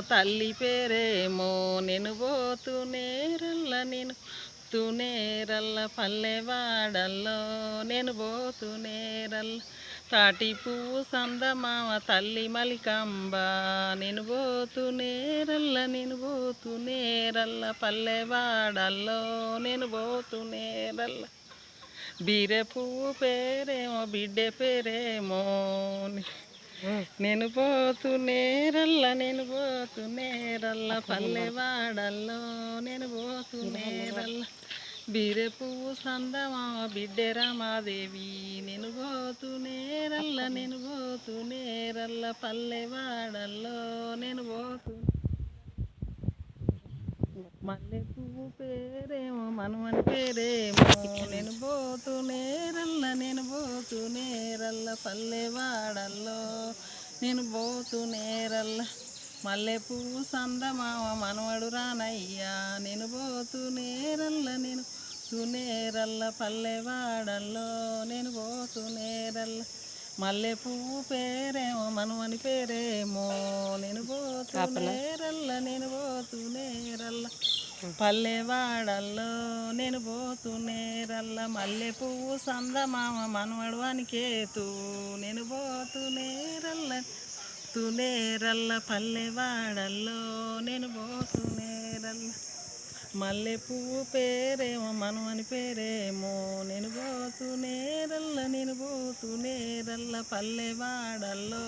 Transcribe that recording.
తల్లి పేరేమో నేను పోతూనేరల్ల నేను తూనేరల్ల పల్లెవాడల్లో నేను పోతూనేరల్ల తాటి పువ్వు సందమామ తల్లి మలికంబ నేను పోతూనేరల్ల పల్లెవాడల్లో నేను పోతూనేరల్ల బీరె పువ్వు పేరేమో బిడ్డె పేరేమో నేను పోతూనేరల్ల పల్లెవాడల్లో నేను పోతూనేరల్ల బీరె పువ్వు సందమామ బిడ్డె రమాదేవి నేను పోతూనేరల్ల పల్లెవాడల్లో నేను మల్లె పువ్వు పేరేమో మనుమని పేరేమో నేను పోతూనేరల్ల పల్లెవాడల్లో నేను పోతూనేరల్ల మల్లె పువ్వు సందమామ మనవడు రానయ్యా నేను పోతూనేరల్ల పల్లెవాడల్లో నేను పోతూనేరల్ల మల్లె పువ్వు పేరేమో మనుమని పేరేమో నేను పోతూనేరల్ల పల్లెవాడల్లో నేను పోతూనేరల్ల మల్లె పువ్వు సందమామ మనవడు అనికేతూ నేను పోతూనేరల్ల పల్లెవాడల్లో నేను పోతూనేరల్ల మల్లె పువ్వు పేరేమో మనవని పేరేమో నేను పోతూనేరల్ల పల్లెవాడల్లో